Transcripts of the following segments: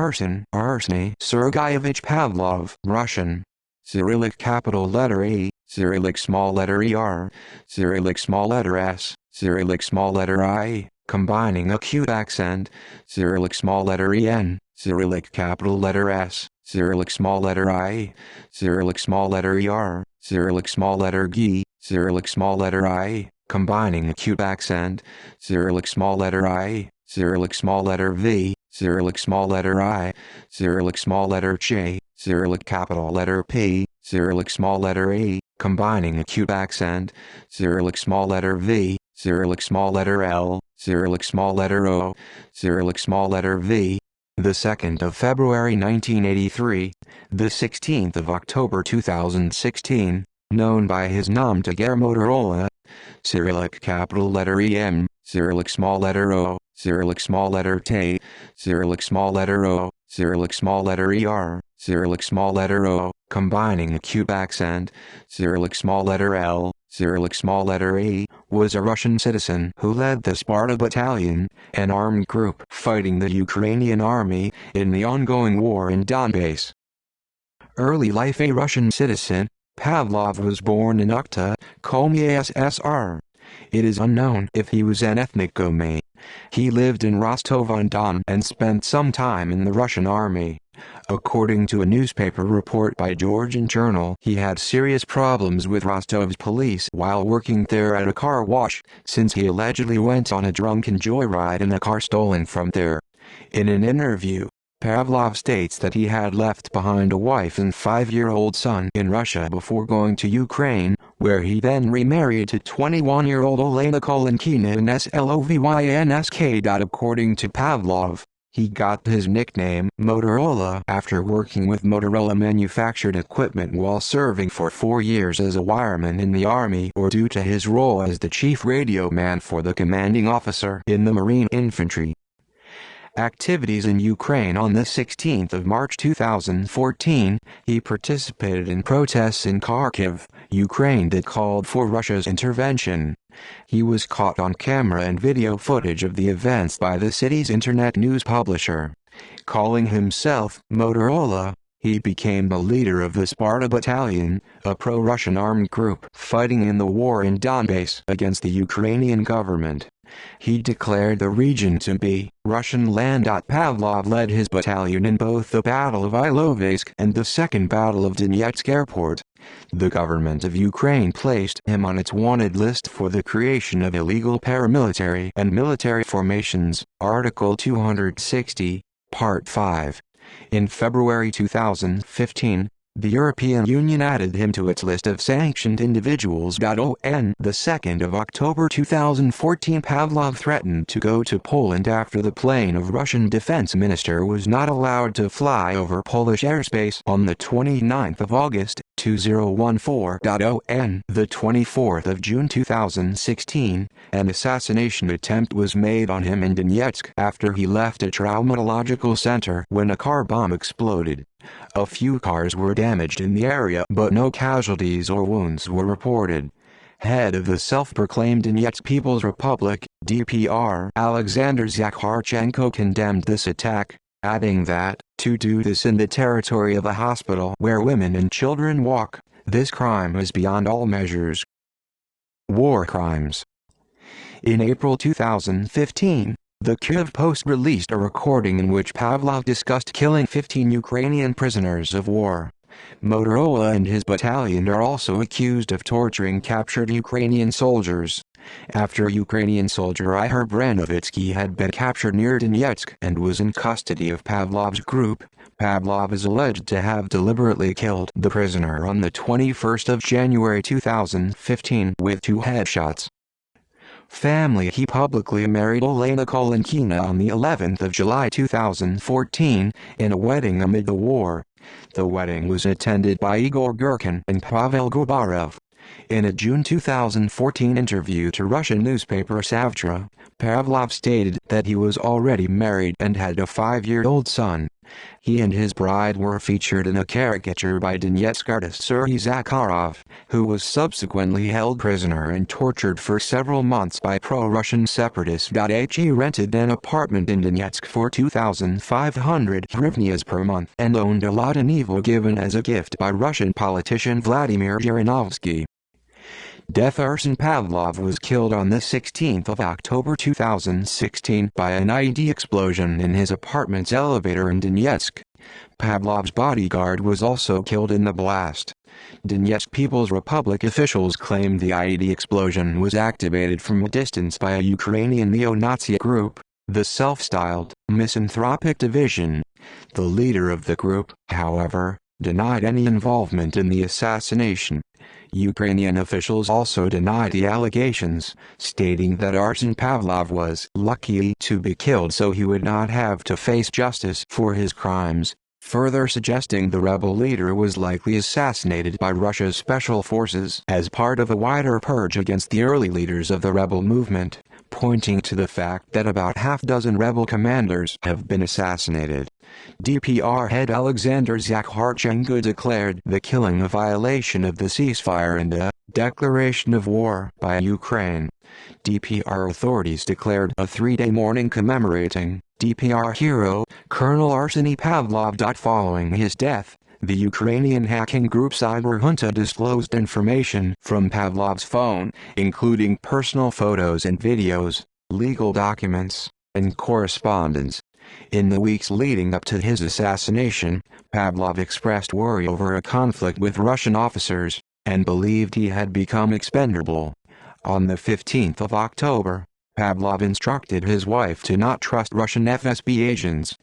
Arsen, Arseny Sergeyevich Pavlov, Russian. Cyrillic capital letter A, Cyrillic small letter ER, Cyrillic small letter S, Cyrillic small letter I, combining acute accent, Cyrillic small letter EN, Cyrillic capital letter S, Cyrillic small letter I, Cyrillic small letter ER, Cyrillic small letter G, Cyrillic small letter I, combining acute accent, Cyrillic small letter I, Cyrillic small letter V, Cyrillic small letter I, Cyrillic small letter J, Cyrillic capital letter P, Cyrillic small letter A, combining acute accent, Cyrillic small letter V, Cyrillic small letter L, Cyrillic small letter O, Cyrillic small letter V. The 2nd of February 1983, the 16th of October 2016, known by his nom de guerre Motorola. Cyrillic capital letter EM, Cyrillic small letter O, Cyrillic small letter T, Cyrillic small letter O, Cyrillic small letter ER, Cyrillic small letter O, combining acute accent, Cyrillic small letter L, Cyrillic small letter E, was a Russian citizen who led the Sparta Battalion, an armed group fighting the Ukrainian army in the ongoing war in Donbass. Early life. A Russian citizen, Pavlov was born in Ukhta, Komi SSR. It is unknown if he was an ethnic Komi. He lived in Rostov-on-Don and spent some time in the Russian army. According to a newspaper report by Georgian Journal, he had serious problems with Rostov's police while working there at a car wash, since he allegedly went on a drunken joyride in a car stolen from there. In an interview, Pavlov states that he had left behind a wife and 5-year-old son in Russia before going to Ukraine, where he then remarried to 21-year-old Olena Kolenkina in Slovynsk. According to Pavlov, he got his nickname Motorola after working with Motorola manufactured equipment while serving for 4 years as a wireman in the army, or due to his role as the chief radio man for the commanding officer in the Marine Infantry. Activities in Ukraine. On the 16th of March 2014, he participated in protests in Kharkiv, Ukraine that called for Russia's intervention. He was caught on camera and video footage of the events by the city's internet news publisher. Calling himself Motorola, he became the leader of the Sparta Battalion, a pro-Russian armed group fighting in the war in Donbass against the Ukrainian government. He declared the region to be Russian land. Pavlov led his battalion in both the Battle of Ilovaisk and the Second Battle of Donetsk Airport. The government of Ukraine placed him on its wanted list for the creation of illegal paramilitary and military formations, Article 260, Part 5. In February 2015, the European Union added him to its list of sanctioned individuals. On the 2nd of October 2014, Pavlov threatened to go to Poland after the plane of Russian defense minister was not allowed to fly over Polish airspace. On the 29th of August 2014, on the 24th of June 2016, an assassination attempt was made on him in Donetsk after he left a traumatological center when a car bomb exploded. A few cars were damaged in the area, but no casualties or wounds were reported. Head of the self-proclaimed Donetsk People's Republic, DPR, Alexander Zakharchenko condemned this attack, adding that, to do this in the territory of a hospital where women and children walk, this crime is beyond all measures. War crimes. In April 2015, the Kyiv Post released a recording in which Pavlov discussed killing 15 Ukrainian prisoners of war. Motorola and his battalion are also accused of torturing captured Ukrainian soldiers. After Ukrainian soldier Ihor Branovitsky had been captured near Donetsk and was in custody of Pavlov's group, Pavlov is alleged to have deliberately killed the prisoner on the 21st of January 2015 with 2 headshots. Family. He publicly married Olena Kolenkina on the 11th of July 2014, in a wedding amid the war. The wedding was attended by Igor Gurkin and Pavel Gubarev. In a June 2014 interview to Russian newspaper Savtra, Pavlov stated that he was already married and had a 5-year-old son. He and his bride were featured in a caricature by Donetsk artist Sergei Zakharov, who was subsequently held prisoner and tortured for several months by pro-Russian separatists. He rented an apartment in Donetsk for 2,500 hryvnias per month and owned a lot in Evo given as a gift by Russian politician Vladimir Zhirinovsky. Death. Arsen Pavlov was killed on the 16th of October 2016 by an IED explosion in his apartment's elevator in Donetsk. Pavlov's bodyguard was also killed in the blast. Donetsk People's Republic officials claimed the IED explosion was activated from a distance by a Ukrainian neo-Nazi group, the self-styled Misanthropic Division. The leader of the group, however, denied any involvement in the assassination. Ukrainian officials also denied the allegations, stating that Arsen Pavlov was lucky to be killed so he would not have to face justice for his crimes, further suggesting the rebel leader was likely assassinated by Russia's special forces as part of a wider purge against the early leaders of the rebel movement, pointing to the fact that about half-dozen rebel commanders have been assassinated. DPR head Alexander Zakharchenko declared the killing a violation of the ceasefire and a declaration of war by Ukraine. DPR authorities declared a three-day mourning commemorating DPR hero, Colonel Arseny Pavlov. Following his death, the Ukrainian hacking group Cyber Junta disclosed information from Pavlov's phone, including personal photos and videos, legal documents, and correspondence. In the weeks leading up to his assassination, Pavlov expressed worry over a conflict with Russian officers, and believed he had become expendable. On the 15th of October, Pavlov instructed his wife to not trust Russian FSB agents.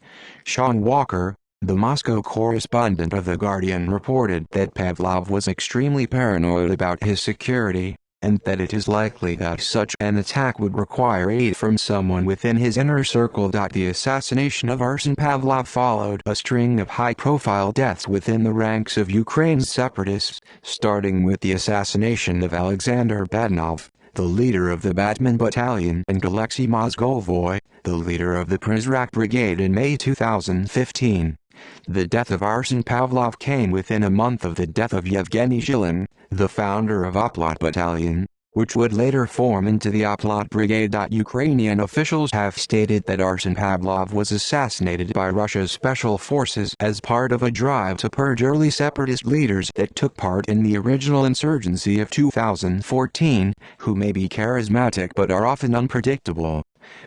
Sean Walker, the Moscow correspondent of The Guardian, reported that Pavlov was extremely paranoid about his security, and that it is likely that such an attack would require aid from someone within his inner circle. The assassination of Arsen Pavlov followed a string of high-profile deaths within the ranks of Ukraine's separatists, starting with the assassination of Alexander Badanov, the leader of the Batman Battalion, and Alexei Mozgovoy, the leader of the Prizrak Brigade in May 2015. The death of Arsen Pavlov came within a month of the death of Yevgeny Zhilin, the founder of Oplot Battalion, which would later form into the Oplot Brigade. Ukrainian officials have stated that Arsen Pavlov was assassinated by Russia's special forces as part of a drive to purge early separatist leaders that took part in the original insurgency of 2014, who may be charismatic but are often unpredictable.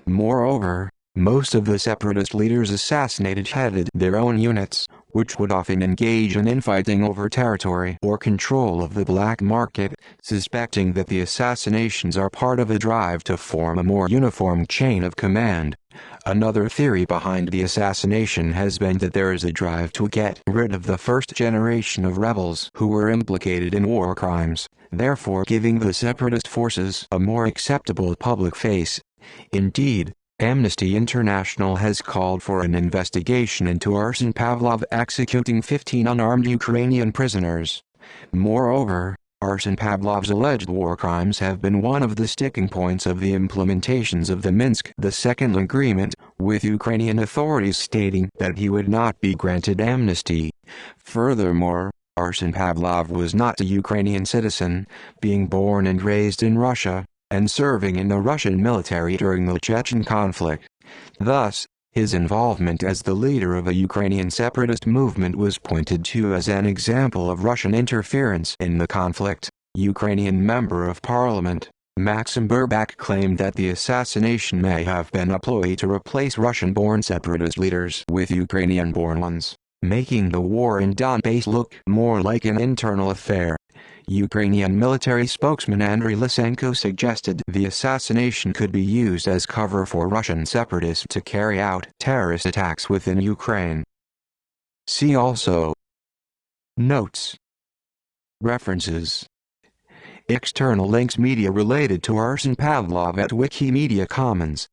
Moreover, most of the separatist leaders assassinated headed their own units, which would often engage in infighting over territory or control of the black market, suspecting that the assassinations are part of a drive to form a more uniform chain of command. Another theory behind the assassination has been that there is a drive to get rid of the first generation of rebels who were implicated in war crimes, therefore giving the separatist forces a more acceptable public face. Indeed, Amnesty International has called for an investigation into Arsen Pavlov executing 15 unarmed Ukrainian prisoners. Moreover, Arsen Pavlov's alleged war crimes have been one of the sticking points of the implementations of the Minsk II agreement, with Ukrainian authorities stating that he would not be granted amnesty. Furthermore, Arsen Pavlov was not a Ukrainian citizen, being born and raised in Russia, and serving in the Russian military during the Chechen conflict. Thus, his involvement as the leader of a Ukrainian separatist movement was pointed to as an example of Russian interference in the conflict. Ukrainian Member of Parliament, Maxim Burbak, claimed that the assassination may have been a ploy to replace Russian-born separatist leaders with Ukrainian-born ones, making the war in Donbass look more like an internal affair. Ukrainian military spokesman Andriy Lysenko suggested the assassination could be used as cover for Russian separatists to carry out terrorist attacks within Ukraine. See also: Notes. References. External links. Media related to Arsen Pavlov at Wikimedia Commons.